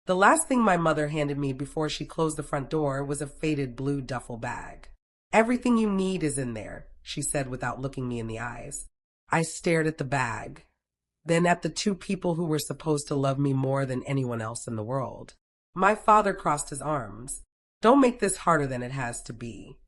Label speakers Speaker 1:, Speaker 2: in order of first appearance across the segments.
Speaker 1: The last thing my mother handed me before she closed the front door was a faded blue duffel bag. "Everything you need is in there," she said without looking me in the eyes. I stared at the bag, then at the two people who were supposed to love me more than anyone else in the world. My father crossed his arms. "Don't make this harder than it has to be."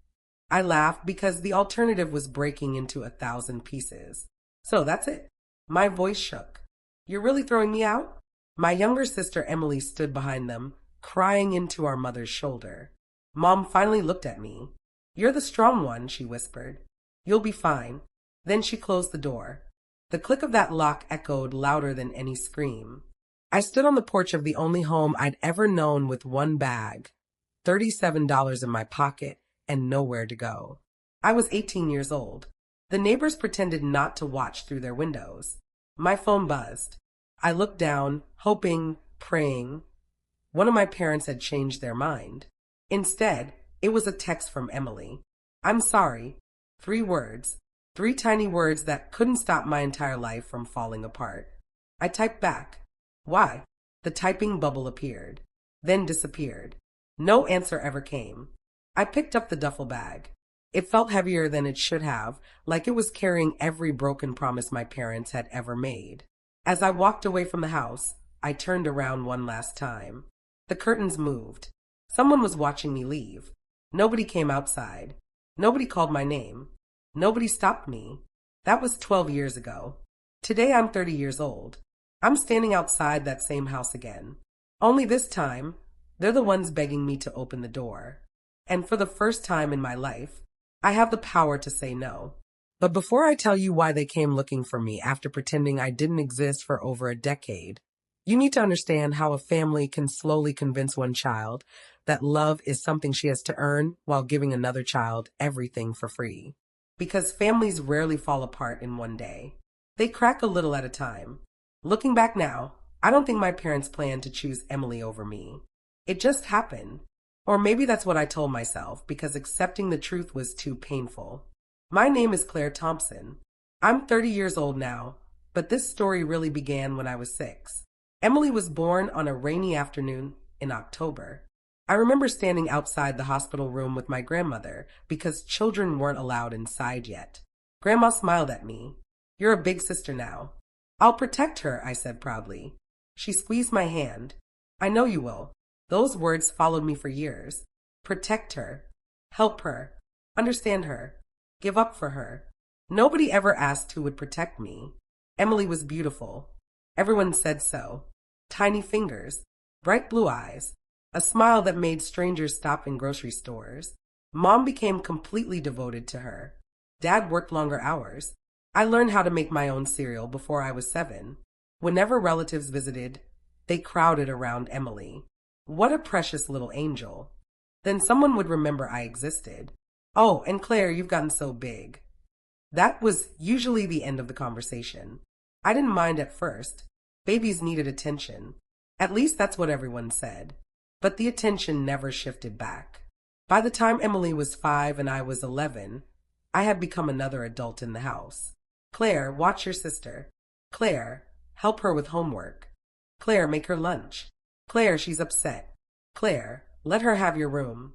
Speaker 1: I laughed because the alternative was breaking into 1,000 pieces. "So that's it?" My voice shook. "You're really throwing me out?" My younger sister Emily stood behind them, crying into our mother's shoulder. Mom finally looked at me. "You're the strong one," she whispered. "You'll be fine." Then she closed the door. The click of that lock echoed louder than any scream. I stood on the porch of the only home I'd ever known with one bag, $37 in my pocket, and nowhere to go. I was 18 years old. The neighbors pretended not to watch through their windows. My phone buzzed. I looked down, hoping, praying. One of my parents had changed their mind. Instead, it was a text from Emily. "I'm sorry." 3 words. 3 tiny words that couldn't stop my entire life from falling apart. I typed back. "Why?" The typing bubble appeared, then disappeared. No answer ever came. I picked up the duffel bag. It felt heavier than it should have, like it was carrying every broken promise my parents had ever made. As I walked away from the house, I turned around one last time. The curtains moved. Someone was watching me leave. Nobody came outside. Nobody called my name. Nobody stopped me. That was 12 years ago. Today I'm 30 years old. I'm standing outside that same house again. Only this time, they're the ones begging me to open the door. And for the first time in my life, I have the power to say no. But before I tell you why they came looking for me after pretending I didn't exist for over a decade, you need to understand how a family can slowly convince one child that love is something she has to earn while giving another child everything for free. Because families rarely fall apart in one day. They crack a little at a time. Looking back now, I don't think my parents planned to choose Emily over me. It just happened. Or maybe that's what I told myself because accepting the truth was too painful. My name is Claire Thompson. I'm 30 years old now, but this story really began when I was 6. Emily was born on a rainy afternoon in October. I remember standing outside the hospital room with my grandmother because children weren't allowed inside yet. Grandma smiled at me. "You're a big sister now." "I'll protect her," I said proudly. She squeezed my hand. "I know you will." Those words followed me for years. Protect her. Help her. Understand her. Give up for her. Nobody ever asked who would protect me. Emily was beautiful. Everyone said so. Tiny fingers. Bright blue eyes. A smile that made strangers stop in grocery stores. Mom became completely devoted to her. Dad worked longer hours. I learned how to make my own cereal before I was 7. Whenever relatives visited, they crowded around Emily. What a precious little angel. Then someone would remember I existed. "Oh, and Claire, you've gotten so big." That was usually the end of the conversation. I didn't mind at first. Babies needed attention. At least that's what everyone said. But the attention never shifted back. By the time Emily was 5 and I was 11, I had become another adult in the house. "Claire, watch your sister." "Claire, help her with homework." "Claire, make her lunch." "Claire, she's upset." "Claire, let her have your room."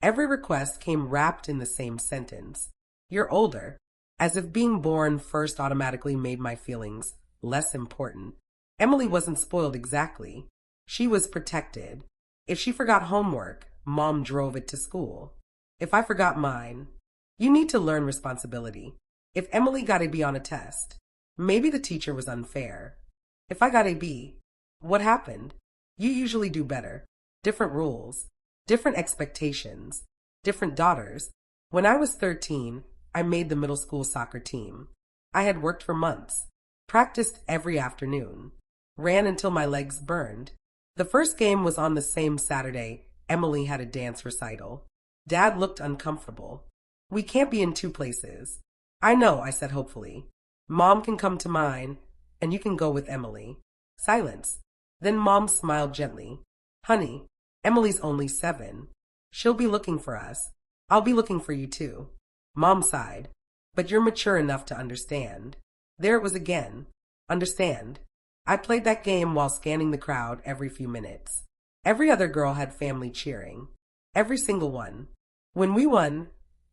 Speaker 1: Every request came wrapped in the same sentence. "You're older," as if being born first automatically made my feelings less important. Emily wasn't spoiled exactly. She was protected. If she forgot homework, Mom drove it to school. If I forgot mine, you need to learn responsibility. If Emily got a B on a test, maybe the teacher was unfair. If I got a B, what happened? You usually do better. Different rules, different expectations, different daughters. When I was 13, I made the middle school soccer team. I had worked for months, practiced every afternoon, ran until my legs burned. The first game was on the same Saturday. Emily had a dance recital. Dad looked uncomfortable. "We can't be in 2 places." "I know," I said hopefully. "Mom can come to mine, and you can go with Emily." Silence. Then Mom smiled gently. "Honey, Emily's only 7. She'll be looking for us. I'll be looking for you too." Mom sighed. "But you're mature enough to understand." There it was again. Understand. I played that game while scanning the crowd every few minutes. Every other girl had family cheering. Every single one. When we won,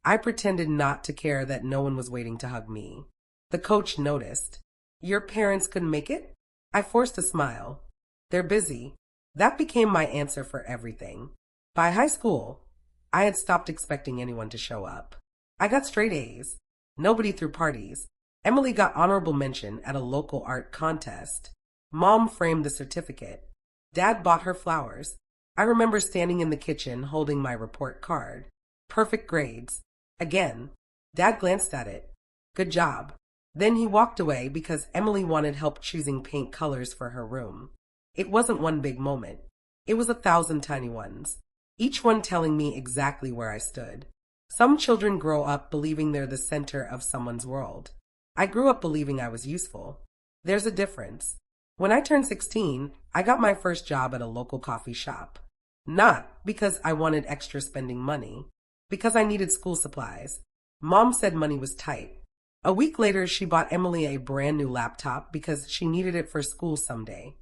Speaker 1: I pretended not to care that no one was waiting to hug me. The coach noticed. Your parents couldn't make it? I forced a smile. They're busy. That became my answer for everything. By high school, I had stopped expecting anyone to show up. I got straight A's. Nobody threw parties. Emily got honorable mention at a local art contest. Mom framed the certificate. Dad bought her flowers. I remember standing in the kitchen holding my report card. Perfect grades. Again, Dad glanced at it. Good job. Then he walked away because Emily wanted help choosing paint colors for her room. It wasn't one big moment. It was 1,000 tiny ones, each one telling me exactly where I stood. Some children grow up believing they're the center of someone's world. I grew up believing I was useful. There's a difference. When I turned 16, I got my first job at a local coffee shop. Not because I wanted extra spending money, because I needed school supplies. Mom said money was tight. A week later, she bought Emily a brand new laptop because she needed it for school someday.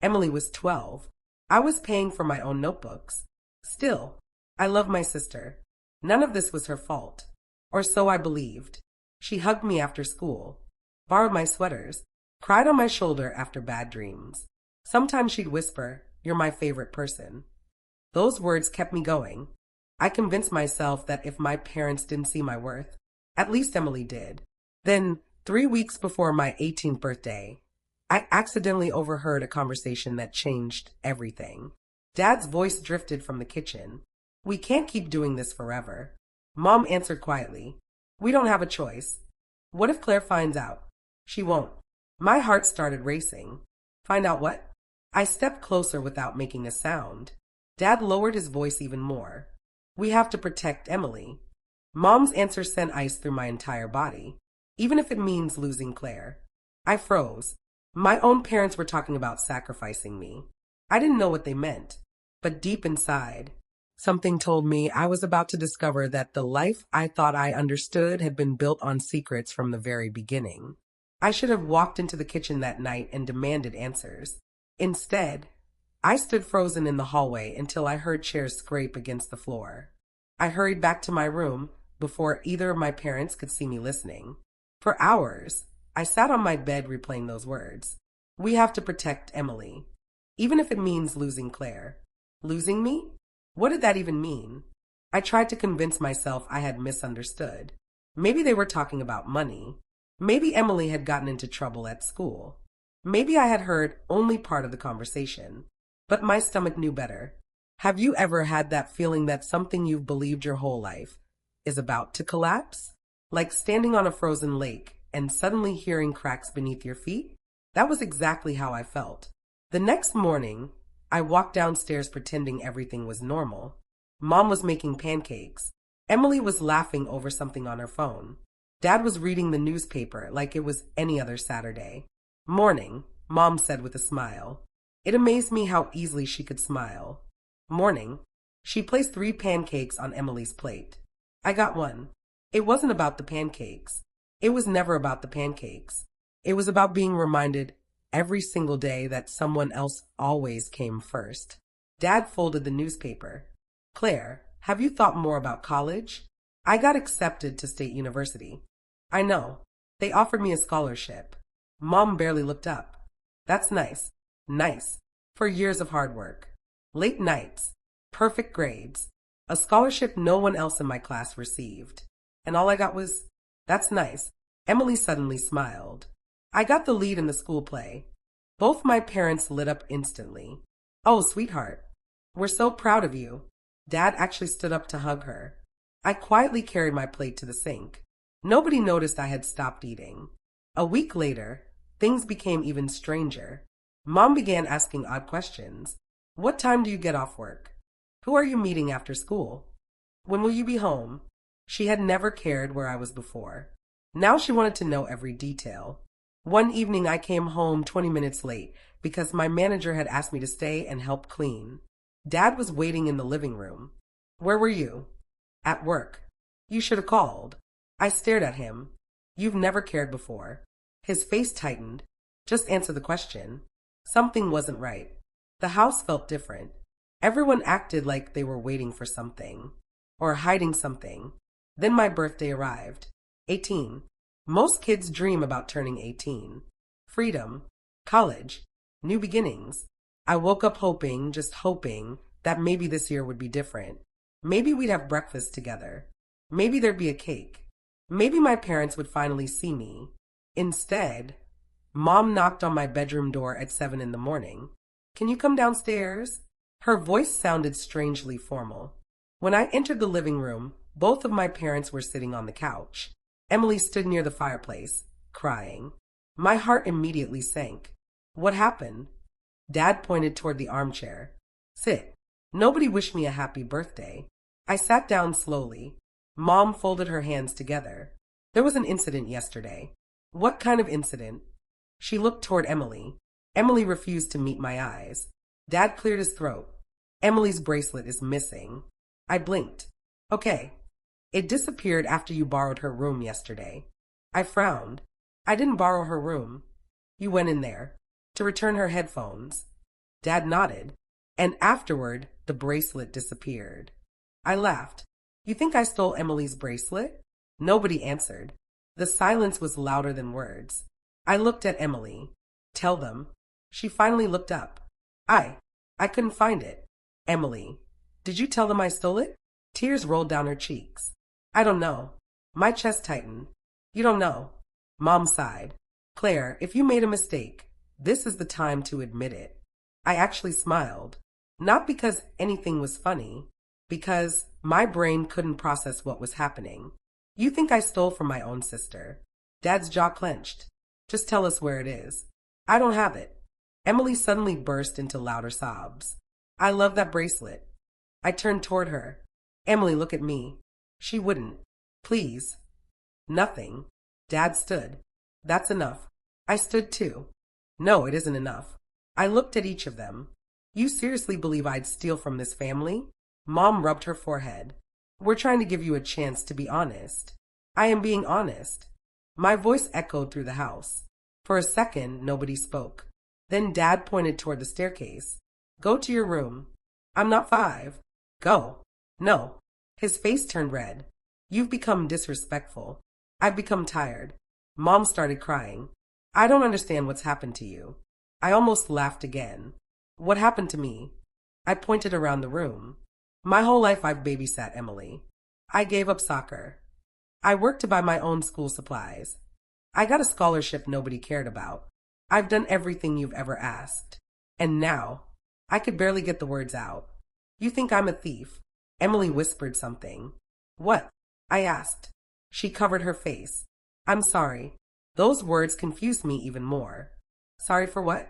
Speaker 1: Emily was 12. I was paying for my own notebooks. Still, I love my sister. None of this was her fault. Or so I believed. She hugged me after school, borrowed my sweaters, cried on my shoulder after bad dreams. Sometimes she'd whisper, "You're my favorite person." Those words kept me going. I convinced myself that if my parents didn't see my worth, at least Emily did. Then, 3 weeks before my 18th birthday, I accidentally overheard a conversation that changed everything. Dad's voice drifted from the kitchen. "We can't keep doing this forever." Mom answered quietly, "We don't have a choice." "What if Claire finds out?" "She won't." My heart started racing. "Find out what?" I stepped closer without making a sound. Dad lowered his voice even more. "We have to protect Emily." Mom's answer sent ice through my entire body, even if it means losing Claire. I froze. My own parents were talking about sacrificing me. I didn't know what they meant, but deep inside, something told me I was about to discover that the life I thought I understood had been built on secrets from the very beginning. I should have walked into the kitchen that night and demanded answers. Instead, I stood frozen in the hallway until I heard chairs scrape against the floor. I hurried back to my room before either of my parents could see me listening. For hours, I sat on my bed replaying those words. We have to protect Emily, even if it means losing Claire. Losing me? What did that even mean? I tried to convince myself I had misunderstood. Maybe they were talking about money. Maybe Emily had gotten into trouble at school. Maybe I had heard only part of the conversation. But my stomach knew better. Have you ever had that feeling that something you've believed your whole life is about to collapse? Like standing on a frozen lake and suddenly hearing cracks beneath your feet? That was exactly how I felt. The next morning, I walked downstairs pretending everything was normal. Mom was making pancakes. Emily was laughing over something on her phone. Dad was reading the newspaper like it was any other Saturday. "Morning," Mom said with a smile. It amazed me how easily she could smile. "Morning." She placed 3 pancakes on Emily's plate. I got one. It wasn't about the pancakes. It was never about the pancakes. It was about being reminded every single day that someone else always came first. Dad folded the newspaper. "Claire, have you thought more about college?" "I got accepted to State University." "I know. They offered me a scholarship." Mom barely looked up. "That's nice. Nice. For years of hard work. Late nights. Perfect grades. A scholarship no one else in my class received. And all I got was, 'That's nice.'" Emily suddenly smiled. "I got the lead in the school play." Both my parents lit up instantly. "Oh, sweetheart. We're so proud of you." Dad actually stood up to hug her. I quietly carried my plate to the sink. Nobody noticed I had stopped eating. A week later, things became even stranger. Mom began asking odd questions. "What time do you get off work? Who are you meeting after school? When will you be home?" She had never cared where I was before. Now she wanted to know every detail. One evening I came home 20 minutes late because my manager had asked me to stay and help clean. Dad was waiting in the living room. "Where were you?" "At work." "You should have called." I stared at him. "You've never cared before." His face tightened. "Just answer the question." Something wasn't right. The house felt different. Everyone acted like they were waiting for something, or hiding something. Then my birthday arrived. 18. Most kids dream about turning 18. Freedom, college, new beginnings. I woke up hoping, just hoping, that maybe this year would be different. Maybe we'd have breakfast together. Maybe there'd be a cake. Maybe my parents would finally see me. Instead, Mom knocked on my bedroom door at 7 in the morning. Can you come downstairs? Her voice sounded strangely formal. When I entered the living room, both of my parents were sitting on the couch. Emily stood near the fireplace, crying. My heart immediately sank. What happened? Dad pointed toward the armchair. Sit. Nobody wished me a happy birthday. I sat down slowly. Mom folded her hands together. There was an incident yesterday. What kind of incident? She looked toward Emily. Emily refused to meet my eyes. Dad cleared his throat. Emily's bracelet is missing. I blinked. Okay. It disappeared after you borrowed her room yesterday. I frowned. I didn't borrow her room. You went in there to return her headphones. Dad nodded. And afterward, the bracelet disappeared. I laughed. You think I stole Emily's bracelet? Nobody answered. The silence was louder than words. I looked at Emily. Tell them. She finally looked up. I couldn't find it. Emily, did you tell them I stole it? Tears rolled down her cheeks. I don't know. My chest tightened. You don't know. Mom sighed. Claire, if you made a mistake, this is the time to admit it. I actually smiled. Not because anything was funny, because my brain couldn't process what was happening. You think I stole from my own sister. Dad's jaw clenched. Just tell us where it is. I don't have it. Emily suddenly burst into louder sobs. I love that bracelet. I turned toward her. Emily, look at me. She wouldn't. Please. Nothing. Dad stood. That's enough. I stood too. No, it isn't enough. I looked at each of them. You seriously believe I'd steal from this family? Mom rubbed her forehead. We're trying to give you a chance to be honest. I am being honest. My voice echoed through the house. For a second, nobody spoke. Then Dad pointed toward the staircase. Go to your room. I'm not 5. Go. No. His face turned red. You've become disrespectful. I've become tired. Mom started crying. I don't understand what's happened to you. I almost laughed again. What happened to me? I pointed around the room. My whole life I've babysat Emily. I gave up soccer. I worked to buy my own school supplies. I got a scholarship nobody cared about. I've done everything you've ever asked. And now, I could barely get the words out. You think I'm a thief? Emily whispered something. What? I asked. She covered her face. I'm sorry. Those words confused me even more. Sorry for what?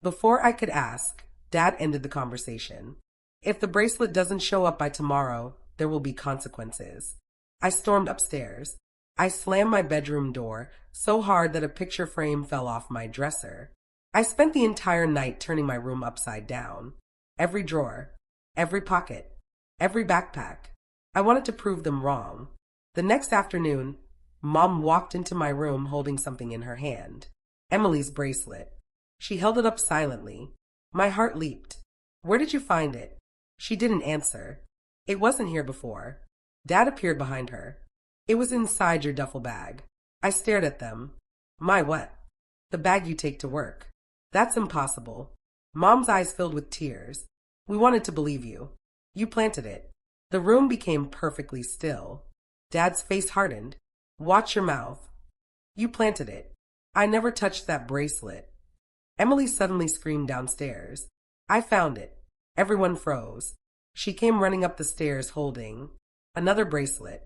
Speaker 1: Before I could ask, Dad ended the conversation. If the bracelet doesn't show up by tomorrow, there will be consequences. I stormed upstairs. I slammed my bedroom door so hard that a picture frame fell off my dresser. I spent the entire night turning my room upside down. Every drawer, every pocket, every backpack. I wanted to prove them wrong. The next afternoon, Mom walked into my room holding something in her hand. Emily's bracelet. She held it up silently. My heart leaped. Where did you find it? She didn't answer. It wasn't here before. Dad appeared behind her. It was inside your duffel bag. I stared at them. My what? The bag you take to work. That's impossible. Mom's eyes filled with tears. We wanted to believe you. You planted it. The room became perfectly still. Dad's face hardened. Watch your mouth. You planted it. I never touched that bracelet. Emily suddenly screamed downstairs. I found it. Everyone froze. She came running up the stairs holding another bracelet.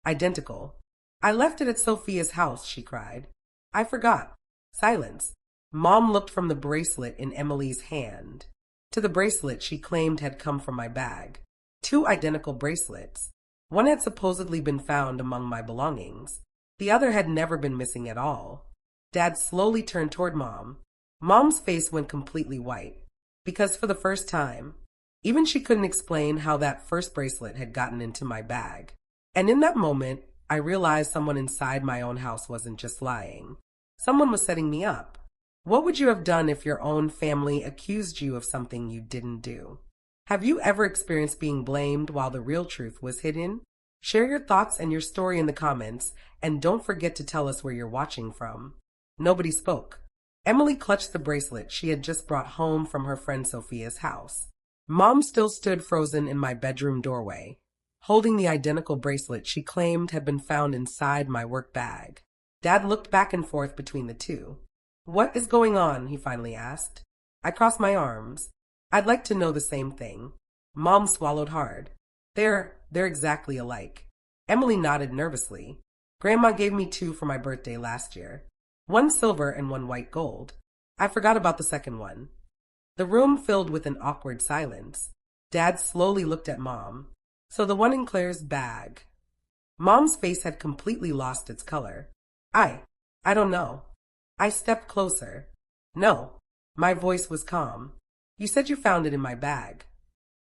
Speaker 1: Identical. I left it at Sophia's house, she cried. I forgot. Silence. Mom looked from the bracelet in Emily's hand to the bracelet she claimed had come from my bag. 2 identical bracelets. One had supposedly been found among my belongings. The other had never been missing at all. Dad slowly turned toward Mom. Mom's face went completely white, because for the first time, even she couldn't explain how that first bracelet had gotten into my bag. And in that moment, I realized someone inside my own house wasn't just lying. Someone was setting me up. What would you have done if your own family accused you of something you didn't do? Have you ever experienced being blamed while the real truth was hidden? Share your thoughts and your story in the comments, and don't forget to tell us where you're watching from. Nobody spoke. Emily clutched the bracelet she had just brought home from her friend Sophia's house. Mom still stood frozen in my bedroom doorway, holding the identical bracelet she claimed had been found inside my work bag. Dad looked back and forth between the two. "What is going on?" he finally asked. I crossed my arms. "I'd like to know the same thing." Mom swallowed hard. They're exactly alike." Emily nodded nervously. "Grandma gave me two for my birthday last year. One silver and one white gold. I forgot about the second one." The room filled with an awkward silence. Dad slowly looked at Mom. "So the one in Claire's bag." Mom's face had completely lost its color. I don't know." I stepped closer. "No." My voice was calm. "You said you found it in my bag."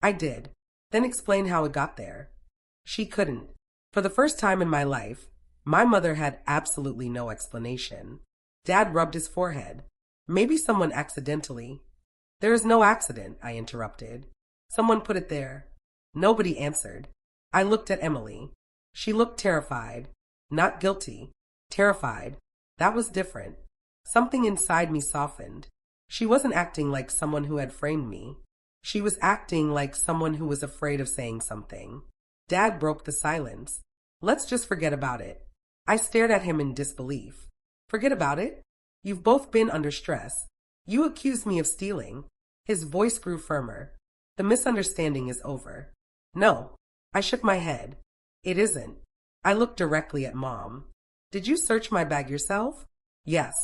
Speaker 1: "I did." "Then explain how it got there." She couldn't. For the first time in my life, my mother had absolutely no explanation. Dad rubbed his forehead. "Maybe someone accidentally." "There is no accident," I interrupted. "Someone put it there." Nobody answered. I looked at Emily. She looked terrified. Not guilty. Terrified. That was different. Something inside me softened. She wasn't acting like someone who had framed me. She was acting like someone who was afraid of saying something. Dad broke the silence. "Let's just forget about it." I stared at him in disbelief. "Forget about it? You've both been under stress. You accused me of stealing." His voice grew firmer. "The misunderstanding is over." "No." I shook my head. "It isn't." I looked directly at Mom. "Did you search my bag yourself?" "Yes."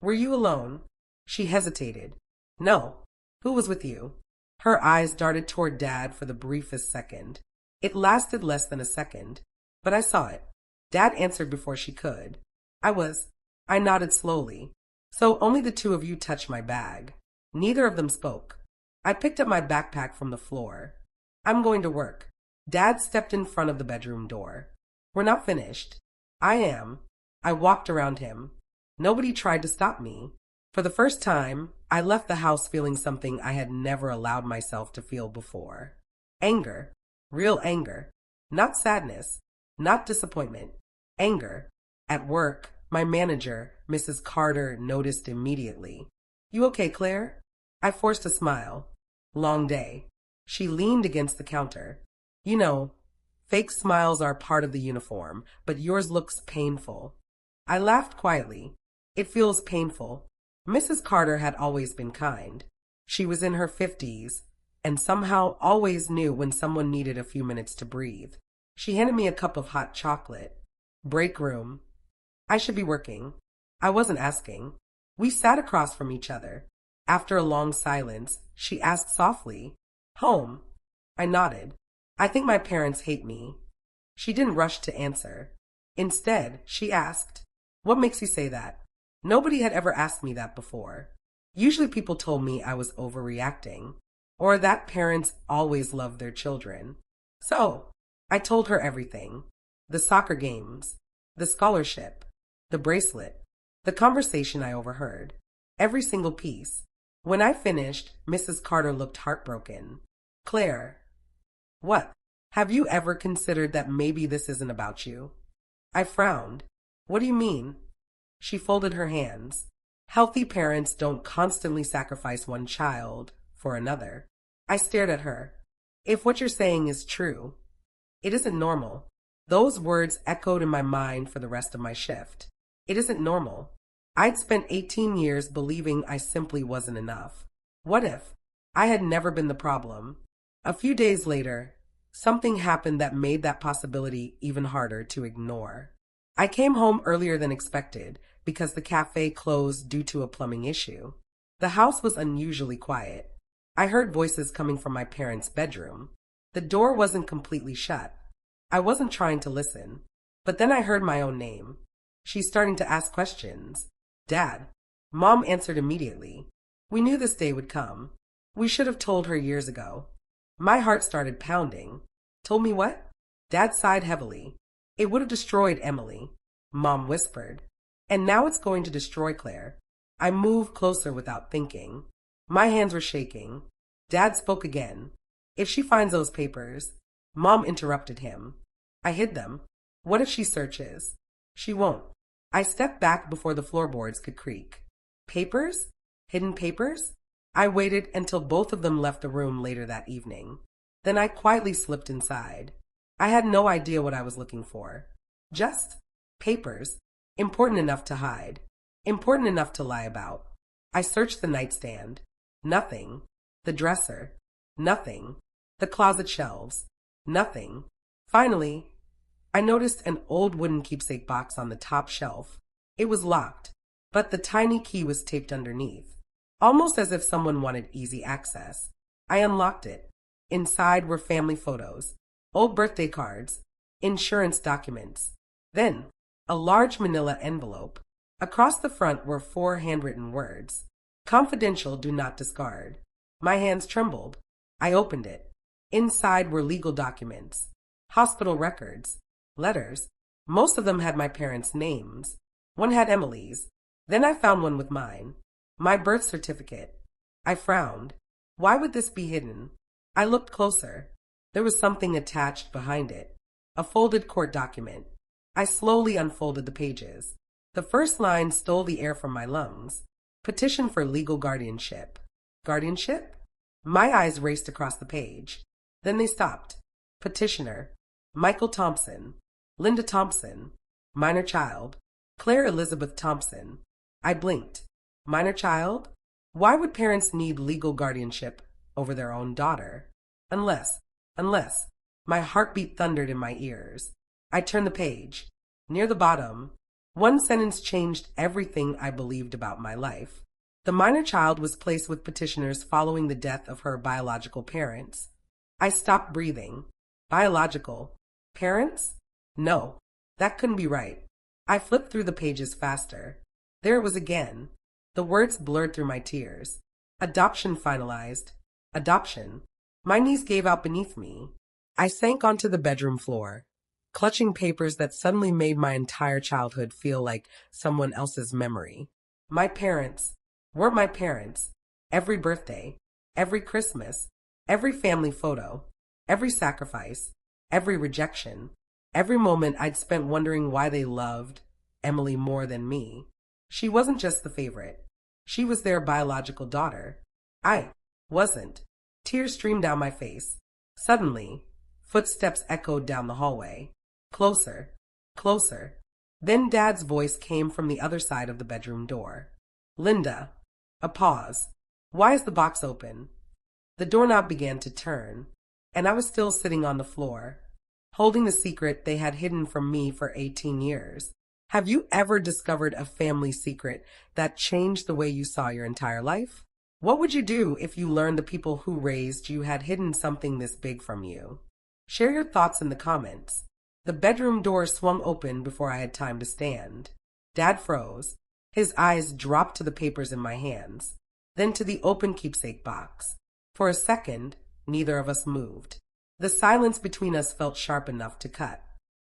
Speaker 1: "Were you alone?" She hesitated. "No." "Who was with you?" Her eyes darted toward Dad for the briefest second. It lasted less than a second, but I saw it. Dad answered before she could. I nodded slowly. "So only the two of you touched my bag." Neither of them spoke. I picked up my backpack from the floor. "I'm going to work." Dad stepped in front of the bedroom door. "We're not finished." "I am." I walked around him. Nobody tried to stop me. For the first time, I left the house feeling something I had never allowed myself to feel before. Anger. Real anger. Not sadness. Not disappointment. Anger. At work, my manager, Mrs. Carter, noticed immediately. "You okay, Claire?" I forced a smile. "Long day." She leaned against the counter. "You know, fake smiles are part of the uniform, but yours looks painful." I laughed quietly. "It feels painful." Mrs. Carter had always been kind. She was in her 50s, and somehow always knew when someone needed a few minutes to breathe. She handed me a cup of hot chocolate. "Break room." I should be working. I wasn't asking. We sat across from each other. After a long silence, she asked softly, "Home?" I nodded. "I think my parents hate me." She didn't rush to answer. Instead, she asked, "What makes you say that?" Nobody had ever asked me that before. Usually people told me I was overreacting, or that parents always love their children. So, I told her everything. The soccer games, the scholarship, the bracelet, the conversation I overheard. Every single piece. When I finished, Mrs. Carter looked heartbroken. "Claire." "What?" "Have you ever considered that maybe this isn't about you?" I frowned. "What do you mean?" She folded her hands. "Healthy parents don't constantly sacrifice one child for another." I stared at her. "If what you're saying is true, it isn't normal." Those words echoed in my mind for the rest of my shift. It isn't normal. I'd spent 18 years believing I simply wasn't enough. What if I had never been the problem? A few days later, something happened that made that possibility even harder to ignore. I came home earlier than expected because the cafe closed due to a plumbing issue. The house was unusually quiet. I heard voices coming from my parents' bedroom. The door wasn't completely shut. I wasn't trying to listen. But then I heard my own name. She's starting to ask questions. "Dad." Mom answered immediately. "We knew this day would come. We should have told her years ago." My heart started pounding. "Told me what?" Dad sighed heavily. "It would have destroyed Emily." Mom whispered. "And now it's going to destroy Claire." I moved closer without thinking. My hands were shaking. Dad spoke again. If she finds those papers. Mom interrupted him. I hid them. What if she searches? She won't. I stepped back before the floorboards could creak. Papers? Hidden papers? I waited until both of them left the room later that evening. Then I quietly slipped inside. I had no idea what I was looking for. Just papers. Important enough to hide. Important enough to lie about. I searched the nightstand. Nothing. The dresser. Nothing. The closet shelves. Nothing. Finally, I noticed an old wooden keepsake box on the top shelf. It was locked, but the tiny key was taped underneath, almost as if someone wanted easy access. I unlocked it. Inside were family photos, old birthday cards, insurance documents. Then, a large manila envelope. Across the front were 4 handwritten words. Confidential, do not discard. My hands trembled. I opened it. Inside were legal documents, hospital records, letters. Most of them had my parents' names. One had Emily's. Then I found one with mine. My birth certificate. I frowned. Why would this be hidden? I looked closer. There was something attached behind it. A folded court document. I slowly unfolded the pages. The first line stole the air from my lungs. Petition for legal guardianship. Guardianship? My eyes raced across the page. Then they stopped. Petitioner. Michael Thompson. Linda Thompson. Minor child. Claire Elizabeth Thompson. I blinked. Minor child? Why would parents need legal guardianship over their own daughter? Unless. My heartbeat thundered in my ears. I turned the page. Near the bottom, one sentence changed everything I believed about my life. The minor child was placed with petitioners following the death of her biological parents. I stopped breathing. Biological. Parents? No, that couldn't be right. I flipped through the pages faster. There it was again. The words blurred through my tears. Adoption finalized. Adoption. My knees gave out beneath me. I sank onto the bedroom floor, clutching papers that suddenly made my entire childhood feel like someone else's memory. My parents weren't my parents. Every birthday, every Christmas, every family photo, every sacrifice, every rejection, every moment I'd spent wondering why they loved Emily more than me. She wasn't just the favorite. She was their biological daughter. I wasn't. Tears streamed down my face. Suddenly, footsteps echoed down the hallway. Closer, closer. Then Dad's voice came from the other side of the bedroom door. Linda. A pause. Why is the box open? The doorknob began to turn, and I was still sitting on the floor, holding the secret they had hidden from me for 18 years. Have you ever discovered a family secret that changed the way you saw your entire life? What would you do if you learned the people who raised you had hidden something this big from you? Share your thoughts in the comments. The bedroom door swung open before I had time to stand. Dad froze. His eyes dropped to the papers in my hands, then to the open keepsake box. For a second, neither of us moved. The silence between us felt sharp enough to cut.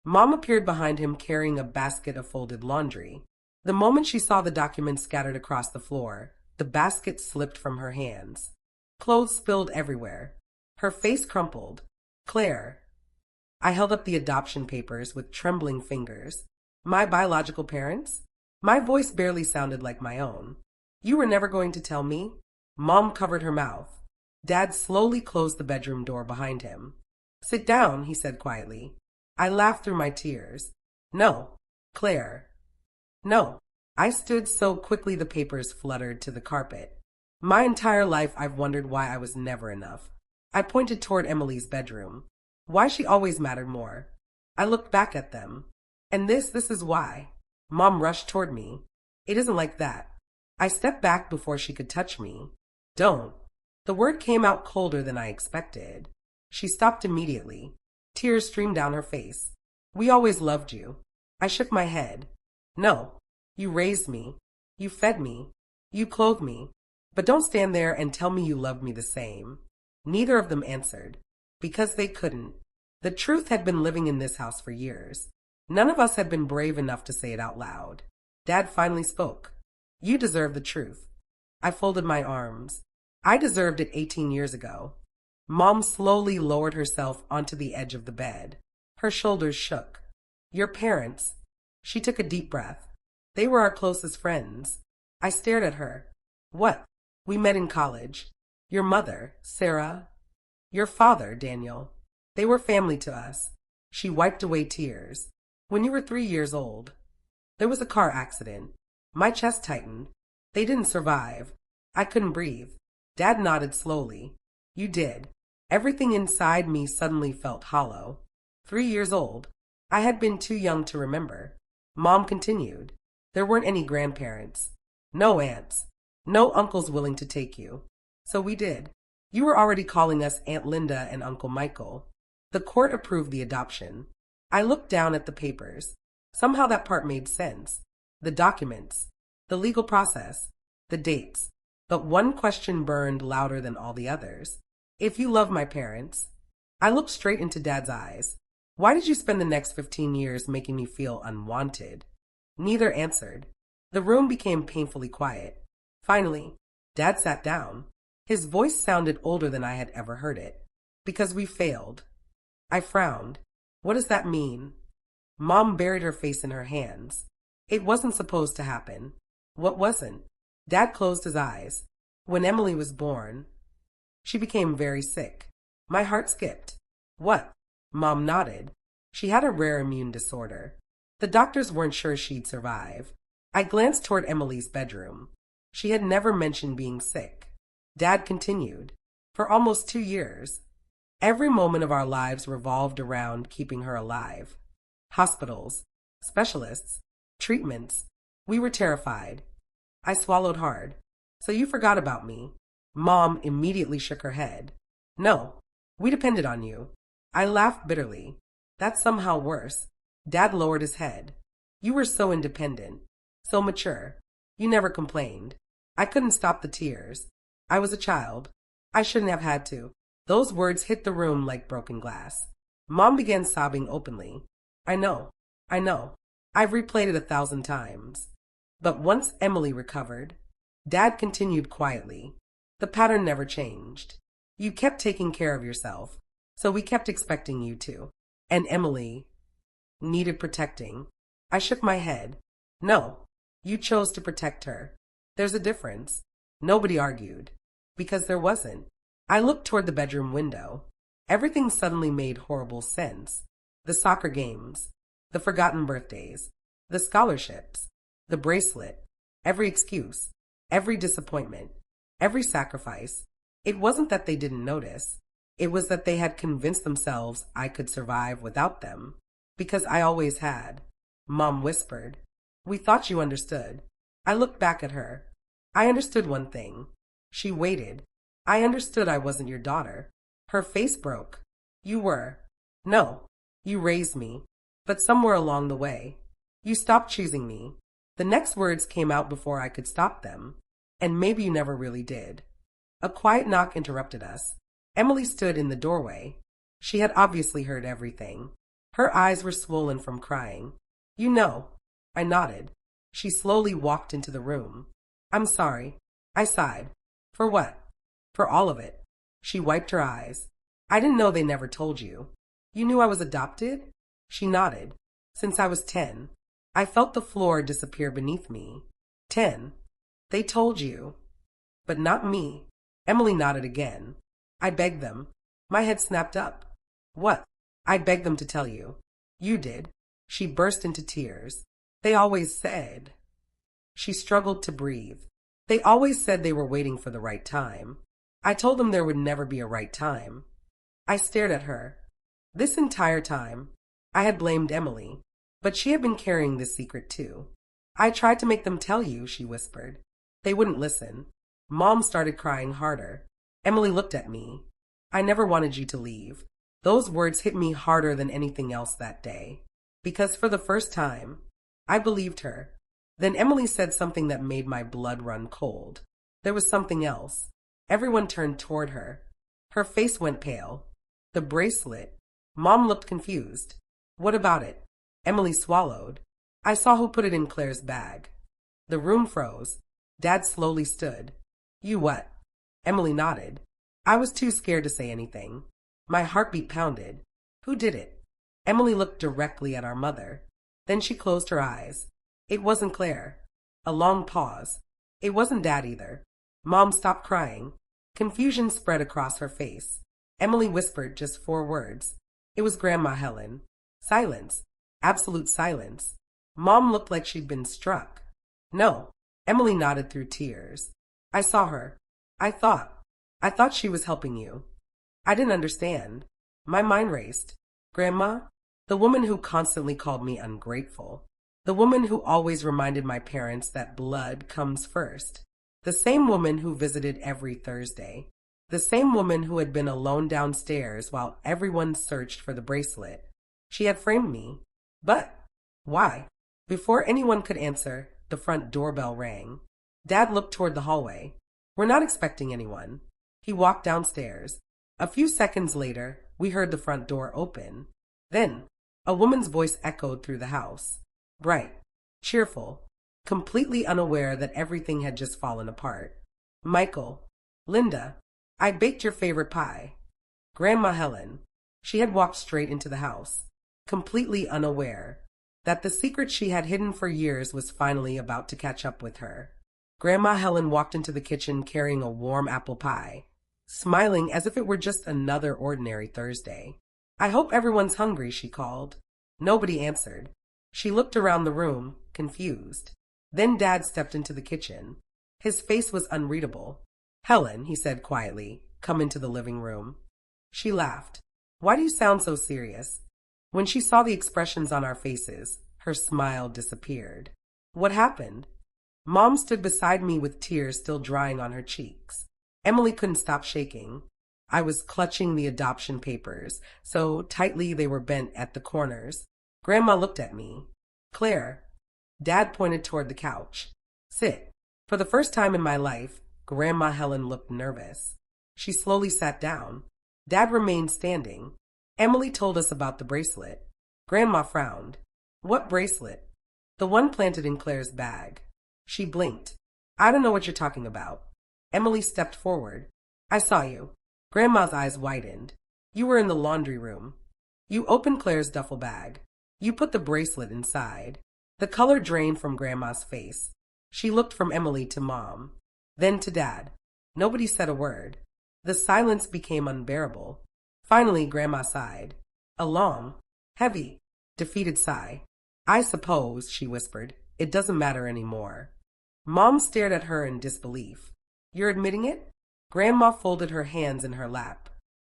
Speaker 1: Mom appeared behind him carrying a basket of folded laundry. The moment she saw the documents scattered across the floor, the basket slipped from her hands. Clothes spilled everywhere. Her face crumpled. Claire. I held up the adoption papers with trembling fingers. My biological parents? My voice barely sounded like my own. You were never going to tell me? Mom covered her mouth. Dad slowly closed the bedroom door behind him. Sit down, he said quietly. I laughed through my tears. No, Claire. No. I stood so quickly the papers fluttered to the carpet. My entire life I've wondered why I was never enough. I pointed toward Emily's bedroom. Why she always mattered more. I looked back at them. And this is why. Mom rushed toward me. It isn't like that. I stepped back before she could touch me. Don't. The word came out colder than I expected. She stopped immediately. Tears streamed down her face. We always loved you. I shook my head. No. You raised me. You fed me. You clothed me. But don't stand there and tell me you loved me the same. Neither of them answered. Because they couldn't. The truth had been living in this house for years. None of us had been brave enough to say it out loud. Dad finally spoke. You deserve the truth. I folded my arms. I deserved it 18 years ago. Mom slowly lowered herself onto the edge of the bed. Her shoulders shook. Your parents. She took a deep breath. They were our closest friends. I stared at her. What? We met in college. Your mother, Sarah. Your father, Daniel. They were family to us. She wiped away tears. When you were 3 years old, there was a car accident. My chest tightened. They didn't survive. I couldn't breathe. Dad nodded slowly. You did. Everything inside me suddenly felt hollow. 3 years old. I had been too young to remember. Mom continued. There weren't any grandparents. No aunts. No uncles willing to take you. So we did. You were already calling us Aunt Linda and Uncle Michael. The court approved the adoption. I looked down at the papers. Somehow that part made sense. The documents. The legal process. The dates. But one question burned louder than all the others. If you love my parents. I looked straight into Dad's eyes. Why did you spend the next 15 years making me feel unwanted? Neither answered. The room became painfully quiet. Finally, Dad sat down. His voice sounded older than I had ever heard it. Because we failed. I frowned. What does that mean? Mom buried her face in her hands. It wasn't supposed to happen. What wasn't? Dad closed his eyes. When Emily was born, she became very sick. My heart skipped. What? Mom nodded. She had a rare immune disorder. The doctors weren't sure she'd survive. I glanced toward Emily's bedroom. She had never mentioned being sick. Dad continued. For almost 2 years. Every moment of our lives revolved around keeping her alive. Hospitals, specialists, treatments. We were terrified. I swallowed hard. So you forgot about me. Mom immediately shook her head. No, we depended on you. I laughed bitterly. That's somehow worse. Dad lowered his head. You were so independent, so mature. You never complained. I couldn't stop the tears. I was a child. I shouldn't have had to. Those words hit the room like broken glass. Mom began sobbing openly. I know. I've replayed it 1,000 times. But once Emily recovered, Dad continued quietly. The pattern never changed. You kept taking care of yourself, so we kept expecting you to. And Emily needed protecting. I shook my head. No, you chose to protect her. There's a difference. Nobody argued. Because there wasn't. I looked toward the bedroom window. Everything suddenly made horrible sense. The soccer games, the forgotten birthdays, the scholarships, the bracelet, every excuse, every disappointment, every sacrifice. It wasn't that they didn't notice. It was that they had convinced themselves I could survive without them. Because I always had. Mom whispered. We thought you understood. I looked back at her. I understood one thing. She waited. I understood I wasn't your daughter. Her face broke. You were. No, you raised me. But somewhere along the way, you stopped choosing me. The next words came out before I could stop them. And maybe you never really did. A quiet knock interrupted us. Emily stood in the doorway. She had obviously heard everything. Her eyes were swollen from crying. You know. I nodded. She slowly walked into the room. I'm sorry. I sighed. For what? For all of it. She wiped her eyes. I didn't know they never told you. You knew I was adopted? She nodded. Since I was 10. I felt the floor disappear beneath me. 10. They told you. But not me. Emily nodded again. I begged them. My head snapped up. What? I begged them to tell you. You did. She burst into tears. They always said. She struggled to breathe. They always said they were waiting for the right time. I told them there would never be a right time. I stared at her. This entire time, I had blamed Emily, but she had been carrying this secret too. I tried to make them tell you, she whispered. They wouldn't listen. Mom started crying harder. Emily looked at me. I never wanted you to leave. Those words hit me harder than anything else that day. Because for the first time, I believed her. Then Emily said something that made my blood run cold. There was something else. Everyone turned toward her. Her face went pale. The bracelet. Mom looked confused. What about it? Emily swallowed. I saw who put it in Claire's bag. The room froze. Dad slowly stood. You what? Emily nodded. I was too scared to say anything. My heartbeat pounded. Who did it? Emily looked directly at our mother. Then she closed her eyes. It wasn't Claire. A long pause. It wasn't Dad either. Mom stopped crying. Confusion spread across her face. Emily whispered just 4 words. It was Grandma Helen. Silence. Absolute silence. Mom looked like she'd been struck. No. Emily nodded through tears. I saw her. I thought she was helping you. I didn't understand. My mind raced. Grandma? The woman who constantly called me ungrateful. The woman who always reminded my parents that blood comes first. The same woman who visited every Thursday. The same woman who had been alone downstairs while everyone searched for the bracelet. She had framed me. But why? Before anyone could answer, the front doorbell rang. Dad looked toward the hallway. We're not expecting anyone. He walked downstairs. A few seconds later, we heard the front door open. Then, a woman's voice echoed through the house. Bright, cheerful, completely unaware that everything had just fallen apart. Michael, Linda, I baked your favorite pie. Grandma Helen. She had walked straight into the house, completely unaware that the secret she had hidden for years was finally about to catch up with her. Grandma Helen walked into the kitchen carrying a warm apple pie, smiling as if it were just another ordinary Thursday. I hope everyone's hungry, she called. Nobody answered. She looked around the room, confused. Then Dad stepped into the kitchen. His face was unreadable. Helen, he said quietly, come into the living room. She laughed. Why do you sound so serious? When she saw the expressions on our faces, her smile disappeared. What happened? Mom stood beside me with tears still drying on her cheeks. Emily couldn't stop shaking. I was clutching the adoption papers, so tightly they were bent at the corners. Grandma looked at me. Claire. Dad pointed toward the couch. Sit. For the first time in my life, Grandma Helen looked nervous. She slowly sat down. Dad remained standing. Emily told us about the bracelet. Grandma frowned. What bracelet? The one planted in Claire's bag. She blinked. I don't know what you're talking about. Emily stepped forward. I saw you. Grandma's eyes widened. You were in the laundry room. You opened Claire's duffel bag. You put the bracelet inside. The color drained from Grandma's face. She looked from Emily to Mom, then to Dad. Nobody said a word. The silence became unbearable. Finally, Grandma sighed. A long, heavy, defeated sigh. I suppose, she whispered, it doesn't matter anymore. Mom stared at her in disbelief. You're admitting it? Grandma folded her hands in her lap.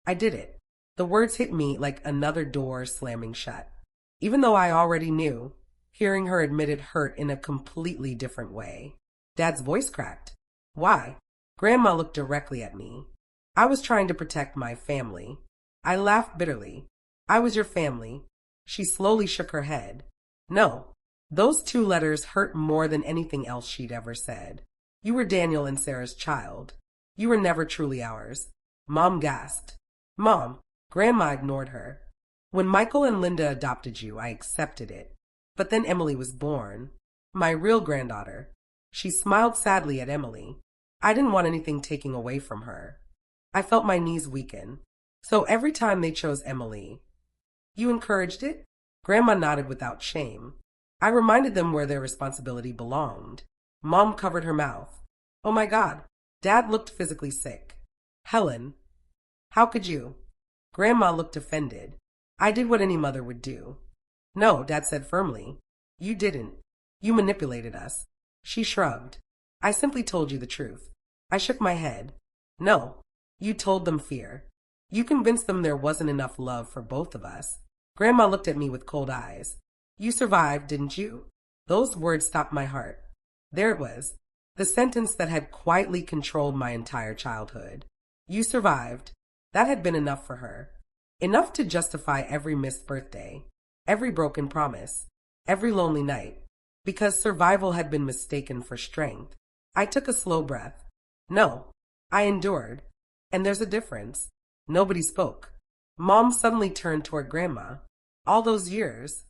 Speaker 1: I did it. The words hit me like another door slamming shut. Even though I already knew, hearing her admit it hurt in a completely different way. Dad's voice cracked. Why? Grandma looked directly at me. I was trying to protect my family. I laughed bitterly. I was your family. She slowly shook her head. No. Those 2 letters hurt more than anything else she'd ever said. You were Daniel and Sarah's child. You were never truly ours. Mom gasped. Mom. Grandma ignored her. When Michael and Linda adopted you, I accepted it. But then Emily was born. My real granddaughter. She smiled sadly at Emily. I didn't want anything taken away from her. I felt my knees weaken. So every time they chose Emily. You encouraged it? Grandma nodded without shame. I reminded them where their responsibility belonged. Mom covered her mouth. Oh my God. Dad looked physically sick. Helen. How could you? Grandma looked offended. I did what any mother would do. No, Dad said firmly. You didn't. You manipulated us. She shrugged. I simply told you the truth. I shook my head. No. You told them fear. You convinced them there wasn't enough love for both of us. Grandma looked at me with cold eyes. You survived, didn't you? Those words stopped my heart. There it was. The sentence that had quietly controlled my entire childhood. You survived. That had been enough for her. Enough to justify every missed birthday, every broken promise, every lonely night, because survival had been mistaken for strength. I took a slow breath. No, I endured. And there's a difference. Nobody spoke. Mom suddenly turned toward Grandma. All those years.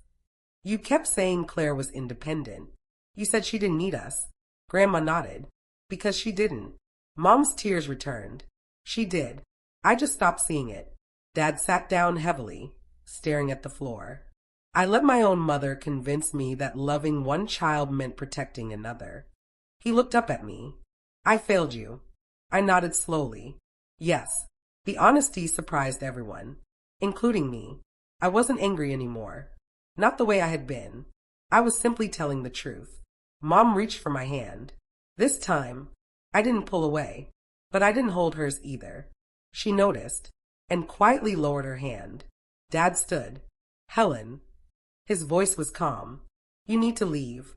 Speaker 1: You kept saying Claire was independent. You said she didn't need us. Grandma nodded. Because she didn't. Mom's tears returned. She did. I just stopped seeing it. Dad sat down heavily, staring at the floor. I let my own mother convince me that loving one child meant protecting another. He looked up at me. I failed you. I nodded slowly. Yes. The honesty surprised everyone, including me. I wasn't angry anymore. Not the way I had been. I was simply telling the truth. Mom reached for my hand. This time, I didn't pull away, but I didn't hold hers either. She noticed, and quietly lowered her hand. Dad stood. Helen. His voice was calm. You need to leave.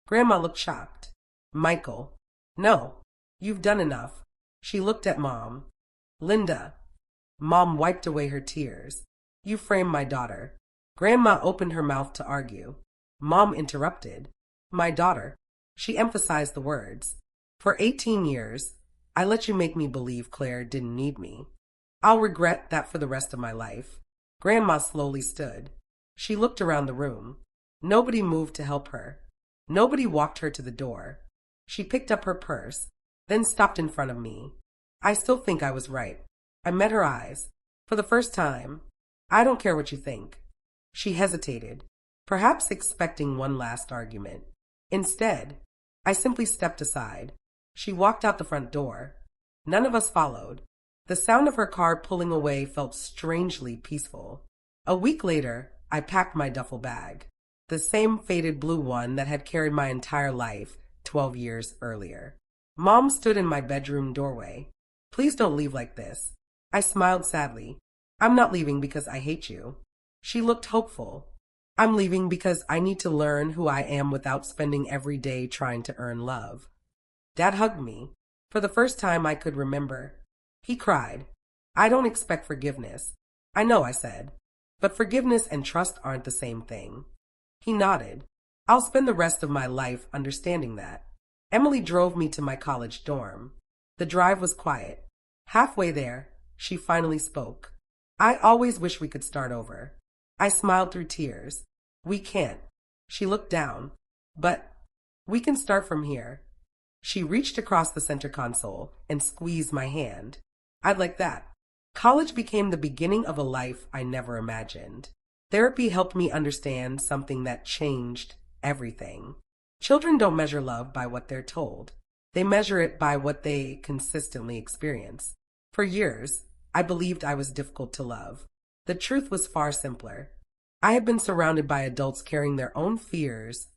Speaker 1: Grandma looked shocked. Michael. No. You've done enough. She looked at Mom. Linda. Mom wiped away her tears. You framed my daughter. Grandma opened her mouth to argue. Mom interrupted. My daughter. She emphasized the words. For 18 years, I let you make me believe Claire didn't need me. I'll regret that for the rest of my life. Grandma slowly stood. She looked around the room. Nobody moved to help her. Nobody walked her to the door. She picked up her purse, then stopped in front of me. I still think I was right. I met her eyes. For the first time. I don't care what you think. She hesitated, perhaps expecting one last argument. Instead, I simply stepped aside. She walked out the front door. None of us followed. The sound of her car pulling away felt strangely peaceful. A week later, I packed my duffel bag, the same faded blue one that had carried my entire life 12 years earlier. Mom stood in my bedroom doorway. Please don't leave like this. I smiled sadly. I'm not leaving because I hate you. She looked hopeful. I'm leaving because I need to learn who I am without spending every day trying to earn love. Dad hugged me. For the first time I could remember. He cried. I don't expect forgiveness. I know, I said. But forgiveness and trust aren't the same thing. He nodded. I'll spend the rest of my life understanding that. Emily drove me to my college dorm. The drive was quiet. Halfway there, she finally spoke. I always wish we could start over. I smiled through tears. We can't. She looked down. But we can start from here. She reached across the center console and squeezed my hand. I'd like that. College became the beginning of a life I never imagined. Therapy helped me understand something that changed everything. Children don't measure love by what they're told. They measure it by what they consistently experience. For years, I believed I was difficult to love. The truth was far simpler. I had been surrounded by adults carrying their own fears,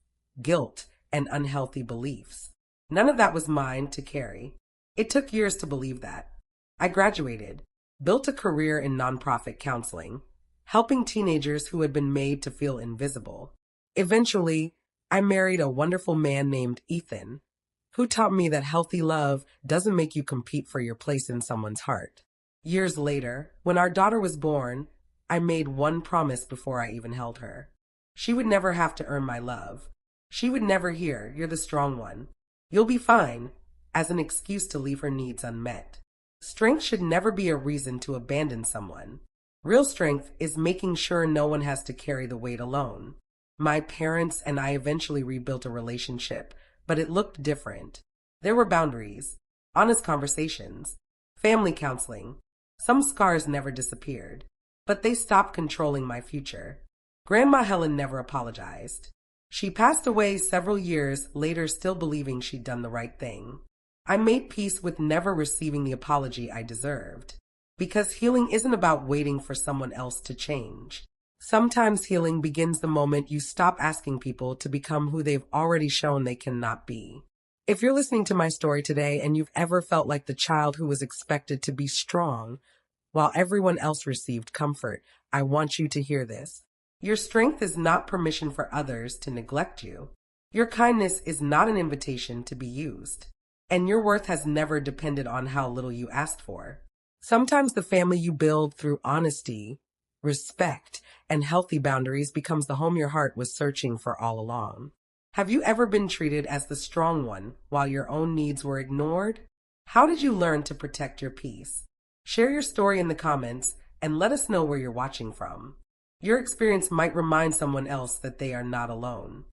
Speaker 1: guilt, and unhealthy beliefs. None of that was mine to carry. It took years to believe that. I graduated, built a career in nonprofit counseling, helping teenagers who had been made to feel invisible. Eventually, I married a wonderful man named Ethan, who taught me that healthy love doesn't make you compete for your place in someone's heart. Years later, when our daughter was born, I made one promise before I even held her. She would never have to earn my love. She would never hear, "You're the strong one. You'll be fine," as an excuse to leave her needs unmet. Strength should never be a reason to abandon someone. Real strength is making sure no one has to carry the weight alone. My parents and I eventually rebuilt a relationship, but it looked different. There were boundaries, honest conversations, family counseling. Some scars never disappeared, but they stopped controlling my future. Grandma Helen never apologized. She passed away several years later, still believing she'd done the right thing. I made peace with never receiving the apology I deserved, because healing isn't about waiting for someone else to change. Sometimes healing begins the moment you stop asking people to become who they've already shown they cannot be. If you're listening to my story today and you've ever felt like the child who was expected to be strong while everyone else received comfort, I want you to hear this. Your strength is not permission for others to neglect you. Your kindness is not an invitation to be used. And your worth has never depended on how little you asked for. Sometimes the family you build through honesty, respect, and healthy boundaries becomes the home your heart was searching for all along. Have you ever been treated as the strong one while your own needs were ignored? How did you learn to protect your peace? Share your story in the comments and let us know where you're watching from. Your experience might remind someone else that they are not alone.